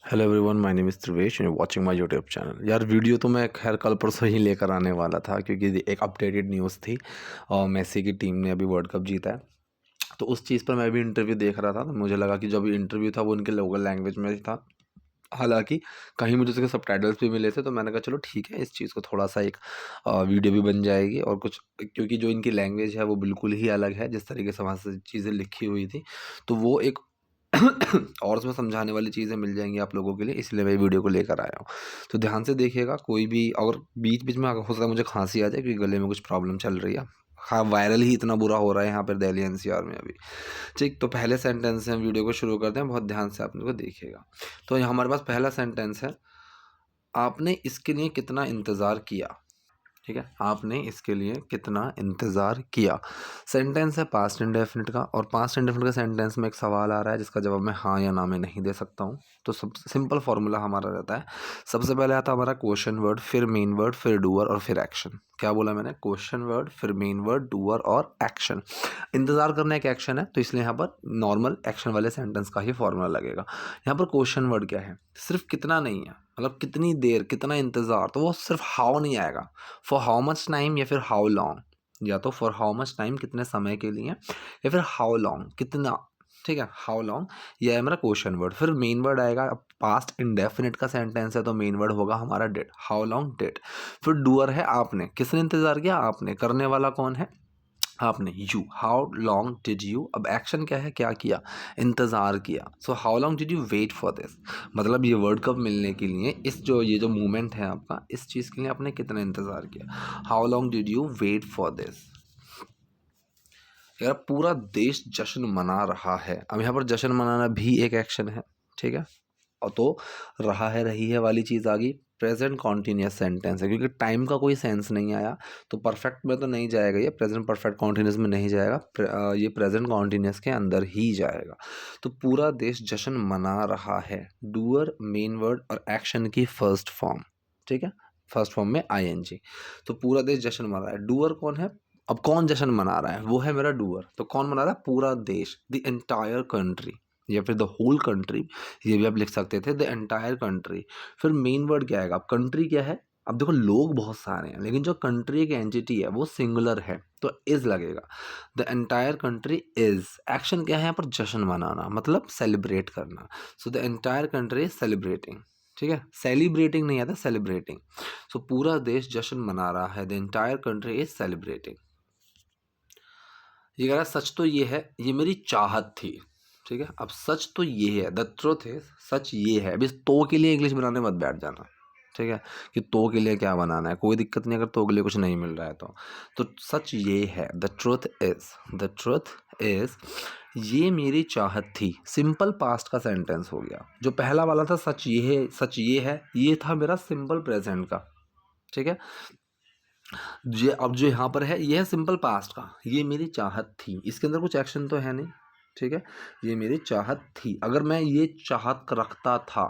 Hello everyone, my name is Dhruvesh and watching my YouTube channel. यार video तो मैं खैर कल परसों ही लेकर आने वाला था क्योंकि एक अपडेटेड न्यूज़ थी और मेसी की टीम ने अभी वर्ल्ड कप जीता है। तो उस चीज़ पर मैं भी इंटरव्यू देख रहा था तो मुझे लगा कि जो अभी इंटरव्यू था वो उनके लोकल लैंग्वेज में था। हालांकि कहीं मुझे उसके सबटाइटल्स भी मिले थे तो मैंने कहा चलो ठीक है, इस चीज़ को थोड़ा सा एक वीडियो भी बन जाएगी और कुछ, क्योंकि जो इनकी लैंग्वेज है वो बिल्कुल ही अलग है जिस तरीके से वहाँ से चीज़ें लिखी हुई थी। तो वो एक और उसमें समझाने वाली चीज़ें मिल जाएंगी आप लोगों के लिए, इसलिए मैं वीडियो को लेकर आया हूँ। तो ध्यान से देखिएगा, कोई भी अगर बीच बीच में अगर हो सकता है मुझे खांसी आ जाए क्योंकि गले में कुछ प्रॉब्लम चल रही है। हाँ, वायरल ही इतना बुरा हो रहा है यहाँ पर दिल्ली एनसीआर में अभी। ठीक, तो पहले सेंटेंस से हम वीडियो को शुरू करते हैं, बहुत ध्यान से आप लोग को देखिएगा। तो यहाँ हमारे पास पहला सेंटेंस है, आपने इसके लिए कितना इंतज़ार किया। ठीक है, आपने इसके लिए कितना इंतज़ार किया। सेंटेंस है पास्ट इंडेफिनिट का, और पास्ट इंडेफिनिट का सेंटेंस में एक सवाल आ रहा है जिसका जवाब मैं हाँ या ना में नहीं दे सकता हूँ। तो सब सिंपल फॉर्मूला हमारा रहता है, सबसे पहले आता है हमारा क्वेश्चन वर्ड, फिर मेन वर्ड, फिर डूअर और फिर एक्शन। क्या बोला मैंने? क्वेश्चन वर्ड, फिर मेन वर्ड, डूअर और एक्शन। इंतज़ार करना एक एक्शन है तो इसलिए यहाँ पर नॉर्मल एक्शन वाले सेंटेंस का ही फॉर्मूला लगेगा। यहाँ पर क्वेश्चन वर्ड क्या है? सिर्फ कितना नहीं है, मतलब कितनी देर, कितना इंतज़ार, तो वो सिर्फ हाउ नहीं आएगा। फॉर हाउ मच टाइम या फिर हाउ लॉन्ग, या तो फॉर हाउ मच टाइम कितने समय के लिए, या फिर हाउ लॉन्ग कितना। ठीक है, हाउ लॉन्ग, यह है मेरा क्वेश्चन वर्ड। फिर मेन वर्ड आएगा, अब पास्ट इंडेफिनिट का सेंटेंस है तो मेन वर्ड होगा हमारा डिड, हाउ लॉन्ग डिड। फिर डूअर है आपने, किसने इंतजार किया? आपने। करने वाला कौन है? आपने, you. How long did you, अब एक्शन क्या है? क्या किया? इंतज़ार किया। So how long did you wait for this, मतलब ये वर्ल्ड कप मिलने के लिए, इस जो ये जो मूवमेंट है आपका, इस चीज़ के लिए आपने कितना इंतज़ार किया। How long did you wait for this. यार पूरा देश जश्न मना रहा है, अब यहाँ पर जश्न मनाना भी एक एक्शन है। ठीक है, और तो रहा है, रही है वाली चीज़ आ गई। प्रेजेंट कॉन्टीन्यूस सेंटेंस है क्योंकि टाइम का कोई सेंस नहीं आया, तो परफेक्ट में तो नहीं जाएगा ये, प्रेजेंट परफेक्ट कॉन्टीन्यूस में नहीं जाएगा, ये प्रेजेंट कॉन्टीन्यूस के अंदर ही जाएगा। तो पूरा देश जश्न मना रहा है, डूअर, मेन वर्ड और एक्शन की फर्स्ट फॉर्म। ठीक है, फर्स्ट फॉर्म में आईएनजी। तो पूरा देश जश्न मना रहा है, डूअर कौन है? अब कौन जश्न मना रहा है? वो है मेरा डूअर। तो कौन मना रहा है? पूरा देश, द एंटायर कंट्री, या फिर द होल कंट्री, ये भी आप लिख सकते थे, द एंटायर कंट्री। फिर मेन वर्ड क्या आएगा? अब कंट्री क्या है? अब देखो लोग बहुत सारे हैं लेकिन जो कंट्री एक एंटिटी है वो सिंगुलर है, तो इज लगेगा। The entire country is. Action क्या है यहाँ पर? जश्न मनाना, मतलब सेलिब्रेट करना। So the entire country is celebrating. ठीक है, सेलिब्रेटिंग नहीं आता, सेलिब्रेटिंग। सो पूरा देश जश्न मना रहा है, the entire country is celebrating. ये कह रहा है सच तो ये है, ये मेरी चाहत थी। ठीक है, अब सच तो ये है, द ट्रुथ है, सच ये है। अभी इस तो के लिए इंग्लिश बनाने मत बैठ जाना। ठीक है, कि तो के लिए क्या बनाना है, कोई दिक्कत नहीं अगर तो के लिए कुछ नहीं मिल रहा है तो सच ये है, the truth is, the truth is, ये मेरी चाहत थी। सिंपल पास्ट का सेंटेंस हो गया। जो पहला वाला था सच ये है, सच ये है, ये था मेरा सिंपल प्रेजेंट का। ठीक है, ये अब जो यहाँ पर है ये है सिंपल पास्ट का, ये मेरी चाहत थी, इसके अंदर कुछ एक्शन तो है नहीं। ठीक है, ये मेरी चाहत थी, अगर मैं ये चाहत रखता था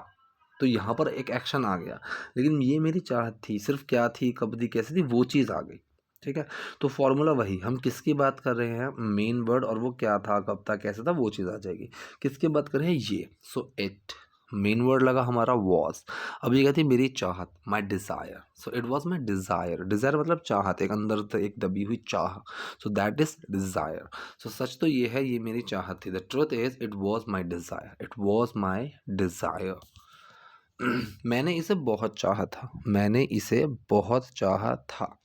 तो यहाँ पर एक एक्शन आ गया, लेकिन ये मेरी चाहत थी, सिर्फ क्या थी, कब थी, कैसे थी, वो चीज़ आ गई। ठीक है, तो फॉर्मूला वही, हम किसकी बात कर रहे हैं? मेन वर्ड, और वो क्या था, कब था, कैसे था, वो चीज़ आ जाएगी। किसकी बात कर रहे हैं? ये। सो इट, मेन वर्ड लगा हमारा वॉज। अब ये कहती मेरी चाहत, my desire, so it was my desire. Desire मतलब चाहत, एक अंदर से एक दबी हुई चाह, so that is desire. So सच तो ये है, ये मेरी चाहत थी, the truth is it was my desire, it was my desire. मैंने इसे बहुत चाहा था, मैंने इसे बहुत चाहा था।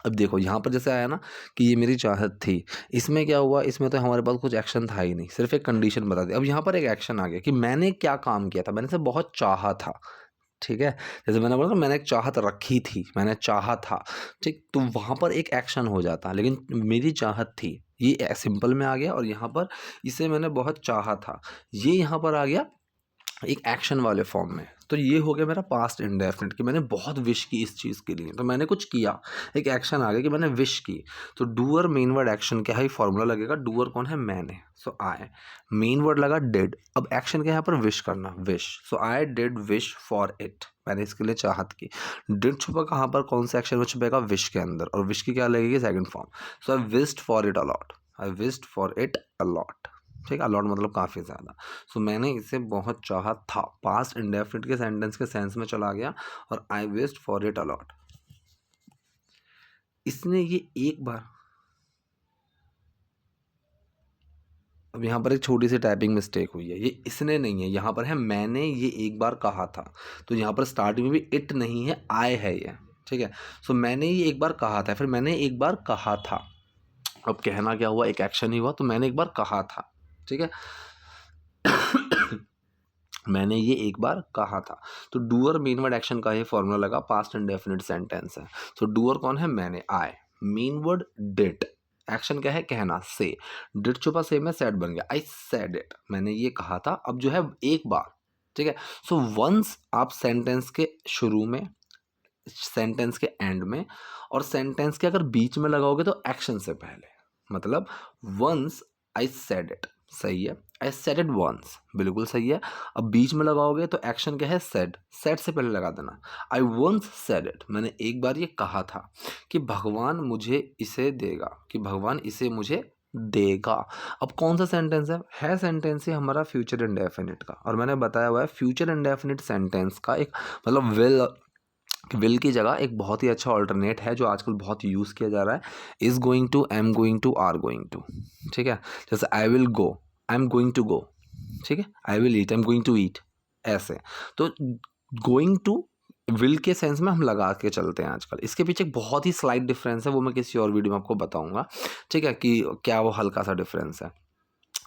अब देखो यहाँ पर जैसे आया ना कि ये मेरी चाहत थी, इसमें क्या हुआ? इसमें तो हमारे पास कुछ एक्शन था ही नहीं, सिर्फ एक कंडीशन बता दी। अब यहाँ पर एक एक्शन आ गया कि मैंने क्या काम किया था, मैंने इसे बहुत चाहा था। ठीक है, जैसे मैंने बोला ना, मैंने एक चाहत रखी थी, मैंने चाहा था। ठीक, तो वहाँ पर एक एक्शन हो जाता, लेकिन मेरी चाहत थी ये सिंपल में आ गया, और यहाँ पर इसे मैंने बहुत चाहा था, ये यहाँ पर आ गया एक एक्शन वाले फॉर्म में। तो ये हो गया मेरा पास्ट इंडेफिनिट कि मैंने बहुत विश की इस चीज़ के लिए, तो मैंने कुछ किया, एक एक्शन आ गया कि मैंने विश की। तो डूअर, मेन वर्ड, एक्शन क्या है, फॉर्मूला लगेगा। डूअर कौन है? मैंने। सो आई, मेन वर्ड लगा डिड, अब एक्शन क्या है यहाँ पर? विश करना, wish. So I did wish for it, मैंने इसके लिए चाहत की। डिड छुपा कहाँ पर? कौन से एक्शन में छुपेगा? विश के अंदर, और विश की क्या लगेगी? Second form. So I wished for it a lot, I wished for it a lot. ठीक है, अलॉट मतलब काफ़ी ज़्यादा। सो मैंने इसे बहुत चाहा था, पास्ट इंडेफिनिट के सेंटेंस के सेंस में चला गया, और आई विश्ड फॉर इट अलॉट। इसने ये एक बार, अब यहाँ पर एक छोटी सी टाइपिंग मिस्टेक हुई है, ये इसने नहीं है, यहाँ पर है मैंने ये एक बार कहा था। तो यहाँ पर स्टार्टिंग में भी इट नहीं है, आई है ये, ठीक है। सो मैंने ये एक बार कहा था, फिर मैंने एक बार कहा था। अब कहना क्या हुआ, एक एक्शन ही हुआ, तो मैंने एक बार कहा था, ठीक है। मैंने ये एक बार कहा था। तो डूअर मेन वर्ड एक्शन का ये फॉर्मूला लगा, पास्ट इंडेफिनिट सेंटेंस है। तो डूअर कौन है, मैंने, आई। मेन वर्ड डिड, एक्शन क्या है, कहना, से। डिड छुपा से में सेड बन गया, आई सेड इट, मैंने ये कहा था। अब जो है एक बार, ठीक है। सो वंस आप सेंटेंस के शुरू में, सेंटेंस के एंड में, और सेंटेंस के अगर बीच में लगाओगे तो एक्शन से पहले, मतलब वंस आई सेड इट, सही है। आई सेड इट वंस, बिल्कुल सही है। अब बीच में लगाओगे तो एक्शन क्या है, सेड, सेड से पहले लगा देना। आई वंस सेड इट, मैंने एक बार ये कहा था कि भगवान मुझे इसे देगा, कि भगवान इसे मुझे देगा। अब कौन सा सेंटेंस है सेंटेंस है हमारा फ्यूचर इंडेफिनिट का, और मैंने बताया हुआ है फ्यूचर इंडेफिनिट सेंटेंस का एक मतलब विल की जगह एक बहुत ही अच्छा ऑल्टरनेट है जो आजकल बहुत यूज़ किया जा रहा है, is going to, am going to, are going to, ठीक है। जैसे I will go, I am going to go, ठीक है। I will eat, I am going to eat, ऐसे। तो गोइंग टू विल के सेंस में हम लगा के चलते हैं आजकल। इसके पीछे एक बहुत ही स्लाइट डिफरेंस है, वो मैं किसी और वीडियो में आपको बताऊंगा, ठीक है, कि क्या वो हल्का सा डिफरेंस है।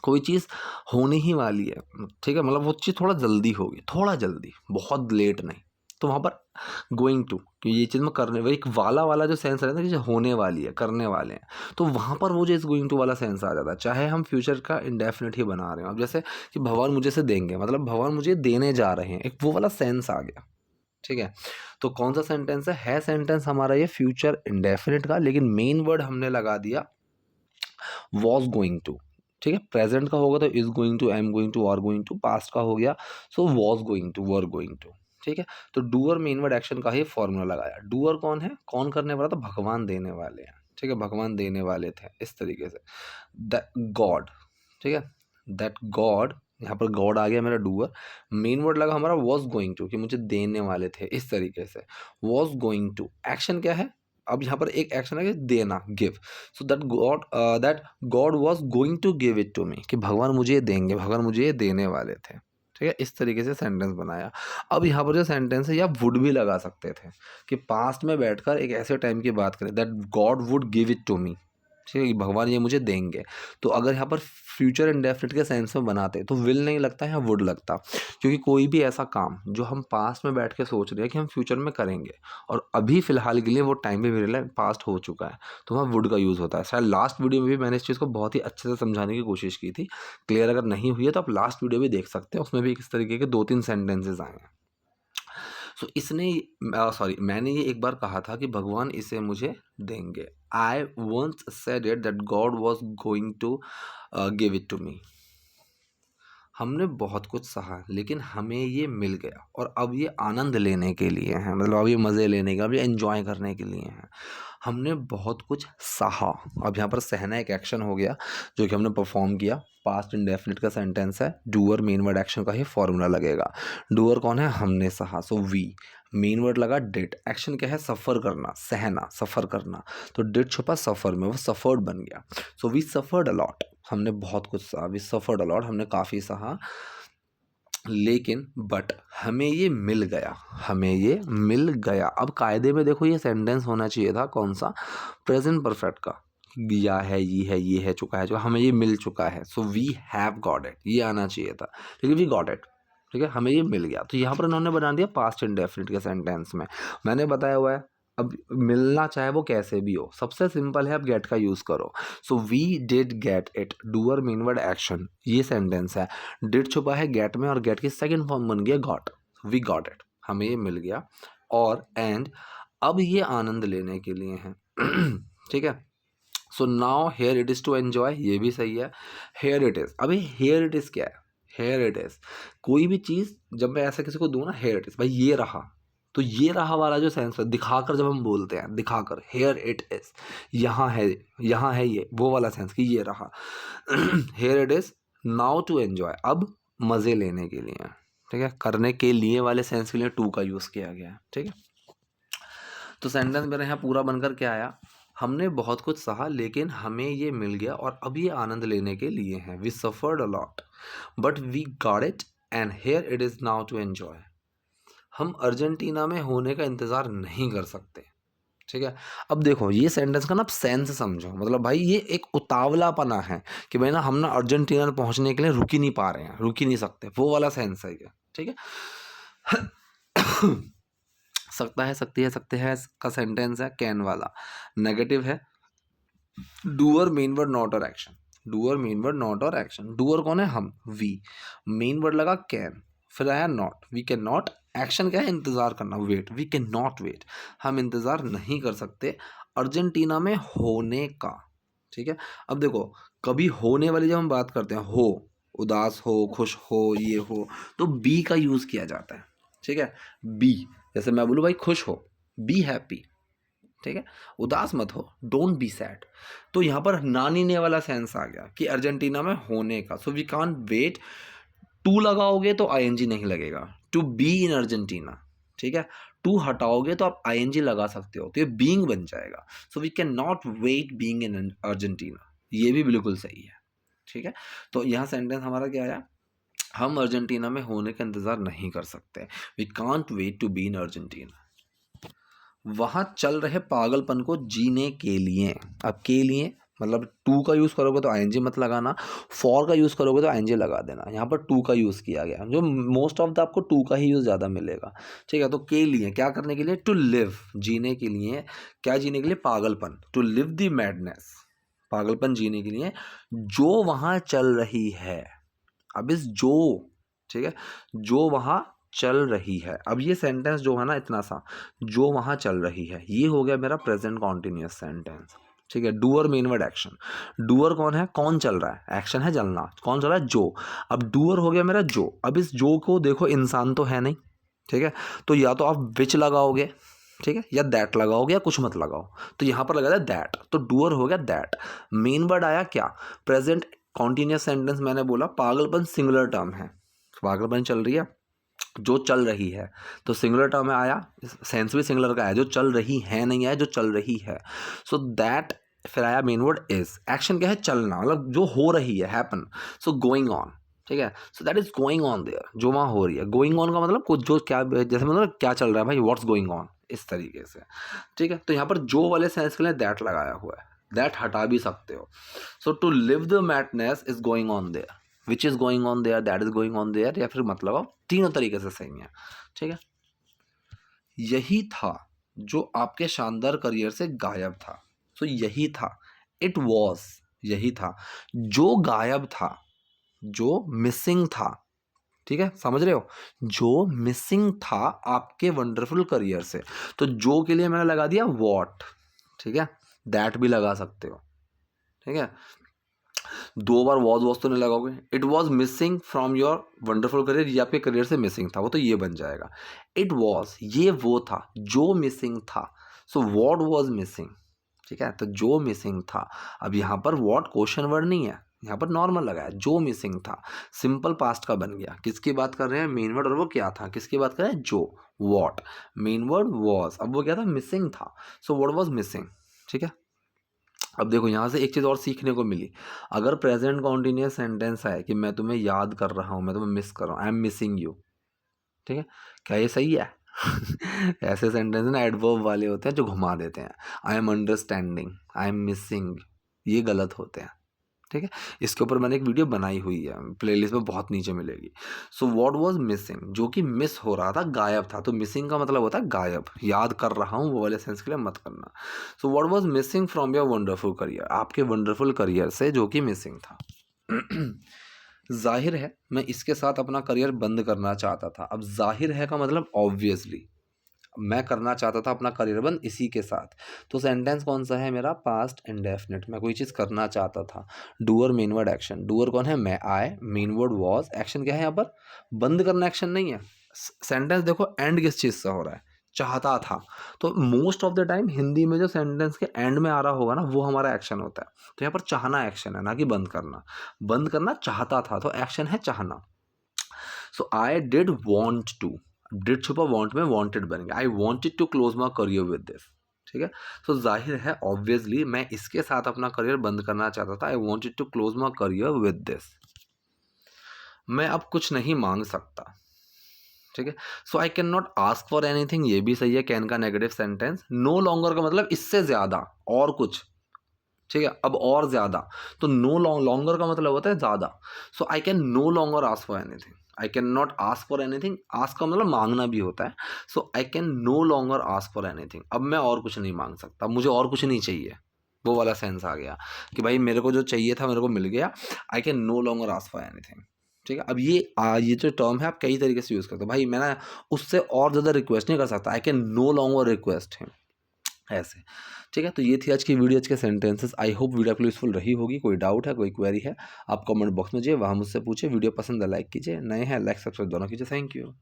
कोई चीज़ होने ही वाली है, ठीक है, मतलब वो चीज़ थोड़ा जल्दी होगी, थोड़ा जल्दी, बहुत लेट नहीं, तो वहाँ पर गोइंग टू, कि ये चीज़ मैं करने, वही एक वाला वाला जो सेंस रहता है कि होने वाली है, करने वाले हैं, तो वहाँ पर वो जो इस गोइंग टू वाला सेंस आ जाता है, चाहे हम फ्यूचर का इंडेफिनिट ही बना रहे हो। अब जैसे कि भगवान मुझे से देंगे, मतलब भगवान मुझे देने जा रहे हैं, एक वो वाला सेंस आ गया, ठीक है। तो कौन सा सेंटेंस है सेंटेंस हमारा ये फ्यूचर इंडेफिनिट का, लेकिन मेन वर्ड हमने लगा दिया वॉज गोइंग टू, ठीक है। प्रेजेंट का होगा तो is going to, am going to, are going to, past का हो गया so was going to, were going to, ठीक है। तो डूअर मेन वर्ड एक्शन का ही फॉर्मूला लगाया। डूअर कौन है, कौन करने वाला था, भगवान देने वाले हैं, ठीक है, भगवान देने वाले थे, इस तरीके से दैट गॉड, ठीक है, दैट गॉड, यहाँ पर गॉड आ गया मेरा डूअर। मेन वर्ड लगा हमारा वॉज गोइंग टू, कि मुझे देने वाले थे, इस तरीके से वॉज गोइंग टू। एक्शन क्या है, अब यहाँ पर एक एक्शन है कि देना, give. So that God was going to give it to me, कि भगवान मुझे ये देंगे, भगवान मुझे ये देने वाले थे, ठीक है। इस तरीके से सेंटेंस बनाया। अब यहाँ पर जो सेंटेंस है, या वुड भी लगा सकते थे, कि पास्ट में बैठकर एक ऐसे टाइम की बात करें, that God would give it to me, ठीक है, कि भगवान ये मुझे देंगे। तो अगर यहाँ पर फ्यूचर इंडेफिनिट के सेंस में बनाते तो विल नहीं लगता, यहाँ वुड लगता, क्योंकि कोई भी ऐसा काम जो हम पास्ट में बैठ के सोच रहे हैं कि हम फ्यूचर में करेंगे, और अभी फिलहाल के लिए वो टाइम भी मेरे लिए पास्ट हो चुका है, तो वहाँ वुड का यूज़ होता है। शायद लास्ट वीडियो में भी मैंने इस चीज़ को बहुत ही अच्छे से समझाने की कोशिश की थी। क्लियर अगर नहीं हुई है तो आप लास्ट वीडियो भी देख सकते हैं, उसमें भी इस तरीके के 2-3 सेंटेंसेज आए हैं। सो इसने, सॉरी, मैंने ये एक बार कहा था कि भगवान इसे मुझे देंगे। I once said it that God was going to give it to me. हमने बहुत कुछ सहा, लेकिन हमें ये मिल गया, और अब ये आनंद लेने के लिए है, मतलब अब ये मज़े लेने के, अब ये एंजॉय करने के लिए है। हमने बहुत कुछ सहा, अब यहाँ पर सहना एक एक्शन हो गया जो कि हमने परफॉर्म किया। पास्ट इंडेफिनिट का सेंटेंस है, डूअर मेन वर्ड एक्शन का ही फॉर्मूला लगेगा। डूअर कौन है, हमने सहा, सो वी। मेन वर्ड लगा डिड, एक्शन क्या है, सफ़र करना, सहना, सफ़र करना, तो डिड छुपा सफ़र में, वो सफ़र्ड बन गया। सो वी सफ़र्ड अलॉट, हमने बहुत कुछ सहा, वी सफ़र्ड अलॉट, हमने काफ़ी सहा, लेकिन बट हमें ये मिल गया, हमें ये मिल गया। अब कायदे में देखो ये सेंटेंस होना चाहिए था कौन सा, प्रेजेंट परफेक्ट का, या है, ये है, चुका है, जो हमें ये मिल चुका है, so we have got it, ये आना चाहिए था, लेकिन वी गॉट इट, ठीक है, हमें ये मिल गया। तो यहाँ पर इन्होंने बना दिया पास्ट इंडेफिनिट के सेंटेंस में। मैंने बताया हुआ है, अब मिलना चाहे वो कैसे भी हो, सबसे सिंपल है, अब गेट का यूज़ करो। So we did get it, doer main word action, ये सेंटेंस है। डिड छुपा है गेट में, और गेट की सेकंड फॉर्म बन गया गॉट, वी गॉट इट, हमें ये मिल गया। और एंड अब ये आनंद लेने के लिए है, ठीक है। So now here it is to enjoy, ये भी सही है। हेयर इट इज़, अभी हेयर इट इज़ क्या है, हेयर इट इज़, कोई भी चीज़ जब मैं ऐसा किसी को दूँ ना, हेयर इट इज़, भाई ये रहा, तो ये रहा वाला जो सेंस है, दिखाकर जब हम बोलते हैं, दिखाकर, हेयर इट इज़, यहाँ है ये, वो वाला सेंस कि ये रहा। Here it is now to enjoy, अब मज़े लेने के लिए, ठीक है। करने के लिए वाले सेंस के लिए टू का यूज़ किया गया है, ठीक है। तो सेंटेंस मेरे यहाँ पूरा बनकर क्या आया, हमने बहुत कुछ सहा लेकिन हमें ये मिल गया और अब ये आनंद लेने के लिए हैं। We suffered a lot but we got it and here it is now to enjoy. हम अर्जेंटीना में होने का इंतज़ार नहीं कर सकते, ठीक है। अब देखो ये सेंटेंस का ना आप सेंस समझो, मतलब भाई ये एक उतावलापना है कि भाई ना हम ना अर्जेंटीना पहुंचने के लिए रुक ही नहीं पा रहे हैं, रुक ही नहीं सकते, वो वाला सेंस है ये, ठीक है। सकता है, सकती है, सकते हैं का सेंटेंस है कैन वाला, नेगेटिव है। डूअर मेन वर्ड नॉट और action, doer main word not और एक्शन। डूअर कौन है, हम, वी, मेन वर्ड लगा कैन, फिर आया not, we can not, action क्या है, इंतजार करना, wait, we can not wait, हम इंतजार नहीं कर सकते अर्जेंटीना में होने का, ठीक है। अब देखो कभी होने वाली जब हम बात करते हैं, हो, उदास हो, खुश हो, ये हो, तो बी का यूज किया जाता है, ठीक है। बी, जैसे मैं बोलूँ भाई खुश हो, बी हैप्पी, ठीक है। उदास मत हो, डोंट बी सैड। तो यहाँ पर नानीने वाला सेंस आ गया कि अर्जेंटीना में होने का, so we can't wait. To लगाओगे तो आईएनजी नहीं लगेगा, टू बी इन अर्जेंटीना, ठीक है। टू हटाओगे तो आप आईएनजी लगा सकते हो, तो ये बीइंग बन जाएगा। So we can not wait being in Argentina, ये भी बिल्कुल सही है, ठीक है। तो यहाँ सेंटेंस हमारा क्या आया, हम अर्जेंटीना में होने का इंतजार नहीं कर सकते, we can't wait to be in Argentina. वहाँ चल रहे पागलपन को जीने के लिए, अब के लिए मतलब टू का यूज़ करोगे तो आईएनजी मत लगाना, फॉर का यूज़ करोगे तो आईएनजी लगा देना। यहाँ पर टू का यूज़ किया गया, जो मोस्ट ऑफ द आपको टू का ही यूज़ ज़्यादा मिलेगा, ठीक है। तो के लिए क्या करने के लिए, टू लिव, जीने के लिए, क्या जीने के लिए, पागलपन, टू लिव द मैडनेस, पागलपन जीने के लिए जो वहाँ चल रही है। अब इस जो, ठीक है, जो वहाँ चल रही है, अब ये सेंटेंस जो है ना इतना सा, जो वहाँ चल रही है, ये हो गया मेरा प्रेजेंट कॉन्टिन्यूअस सेंटेंस, ठीक है। Doer main word action, doer कौन है, कौन चल रहा है, एक्शन है चलना, कौन चल रहा है, जो। अब डूअर हो गया मेरा जो, अब इस जो को देखो इंसान तो है नहीं, ठीक है, तो या तो आप विच लगाओगे, ठीक है, या दैट लगाओगे या कुछ मत लगाओ, तो यहाँ पर लगा था दैट, तो डूअर हो गया दैट। मेन वर्ड आया क्या, प्रेजेंट कॉन्टिन्यूअस सेंटेंस, मैंने बोला पागलपन सिंगुलर टर्म है, पागलपन चल रही है, जो चल रही है, तो सिंगुलर टर्म में आया, सेंस भी सिंगुलर का है, जो चल रही है नहीं है, जो चल रही है। सो दैट, फिर आया मेन वर्ड इज, एक्शन क्या है, चलना, मतलब जो हो रही है, हैपन, सो गोइंग ऑन, ठीक है। सो that is going on there, जो वहाँ हो रही है। गोइंग ऑन का मतलब कुछ जो क्या, जैसे मतलब क्या चल रहा है भाई, व्हाट्स गोइंग ऑन, इस तरीके से, ठीक है। तो यहाँ पर जो वाले सेंस के लिए दैट लगाया हुआ है, दैट हटा भी सकते हो। So to live the madness is going on there, which is going on there, that is going on there, या फिर मत लगाओ, तीनों तरीके से सही है, ठीक है। यही था जो आपके शानदार करियर से गायब था, सो यही था, इट वॉज, यही था जो गायब था, जो मिसिंग था, ठीक है, समझ रहे हो, जो मिसिंग था आपके वंडरफुल करियर से। तो जो के लिए मैंने लगा दिया वॉट, ठीक है, दैट भी लगा सकते हो, ठीक है। दो बार वॉज तो नहीं लगाओगे, it was missing from your wonderful career, ये आपके करियर से मिसिंग था, वो तो ये बन जाएगा। इट वॉज, ये वो था जो मिसिंग था, सो वॉट वॉज मिसिंग, ठीक है, तो जो मिसिंग था। अब यहाँ पर वॉट क्वेश्चन वर्ड नहीं है, यहाँ पर नॉर्मल लगाया, जो मिसिंग था, सिंपल पास्ट का बन गया। किसकी बात कर रहे हैं, मेन वर्ड, और वो क्या था, किसकी बात कर रहे हैं, जो, वॉट, मेन वर्ड वॉज, अब वो क्या था, मिसिंग था, सो वॉट वॉज मिसिंग, ठीक है। अब देखो यहाँ से एक चीज़ और सीखने को मिली, अगर प्रेजेंट कॉन्टिन्यूअस सेंटेंस है कि मैं तुम्हें याद कर रहा हूँ, मैं तुम्हें मिस कर रहा हूँ, आई एम मिसिंग यू, ठीक है, क्या ये सही है? ऐसे सेंटेंस ना एडवर्ब वाले होते हैं जो घुमा देते हैं, I am understanding, I am missing, ये गलत होते हैं, ठीक है। इसके ऊपर मैंने एक वीडियो बनाई हुई है, प्लेलिस्ट में बहुत नीचे मिलेगी। सो व्हाट वाज मिसिंग, जो कि मिस हो रहा था, गायब था, तो मिसिंग का मतलब होता है गायब, याद कर रहा हूँ, वो वाले सेंस के लिए मत करना। So what was missing from your wonderful career, आपके वंडरफुल करियर से जो कि मिसिंग था। जाहिर है मैं इसके साथ अपना करियर बंद करना चाहता था। अब जाहिर है का मतलब ऑब्वियसली, मैं करना चाहता था अपना करियर बंद इसी के साथ। तो सेंटेंस कौन सा है मेरा, पास्ट इंडेफिनिट, मैं कोई चीज़ करना चाहता था। Doer main word action, doer कौन है, मैं, आई, मेन वर्ड वॉज, एक्शन क्या है यहाँ पर, बंद करना एक्शन नहीं है। सेंटेंस देखो एंड किस चीज़ से हो रहा है, चाहता था। तो most of the time Hindi में जो सेंटेंस के एंड में आ रहा होगा ना वो हमारा एक्शन होता है। तो यहाँ पर चाहना एक्शन है, ना कि बंद करना। बंद करना चाहता था, तो एक्शन है चाहना। So I did want to, did छुपा वॉन्ट में वॉन्टेड बन गया। I wanted to close my career with this, ठीक है। तो जाहिर है ऑब्वियसली मैं इसके साथ अपना करियर बंद करना चाहता था। I wanted to close my career with this. मैं अब कुछ नहीं मांग सकता, ठीक है। So I can not ask for anything, ये भी सही है, कैन का नेगेटिव सेंटेंस। नो लॉन्गर का मतलब इससे ज्यादा और कुछ, ठीक है, अब और ज्यादा। तो नो लॉन्गर का मतलब होता है ज्यादा। So I can no longer ask for anything, I can not ask for anything. Ask का मतलब मांगना भी होता है। So I can no longer ask for anything, अब मैं और कुछ नहीं मांग सकता, मुझे और कुछ नहीं चाहिए। वो वाला सेंस आ गया कि भाई मेरे को जो चाहिए था मेरे को मिल गया। I can no longer ask for anything, ठीक है। अब ये जो टर्म है आप कई तरीके से यूज़ करते हो। भाई मैं ना उससे और ज़्यादा रिक्वेस्ट नहीं कर सकता, I can no longer request him, ऐसे, ठीक है। तो ये थी आज की वीडियो, आज के सेंटेंसेस। आई होप वीडियो आपको यूजफुल रही होगी। कोई डाउट है, कोई क्वेरी है, आप कमेंट बॉक्स में जाइए, वहाँ मुझसे पूछिए। वीडियो पसंद है लाइक कीजिए, नए हैं लाइक सब्सक्राइब दोनों कीजिए। Thank you.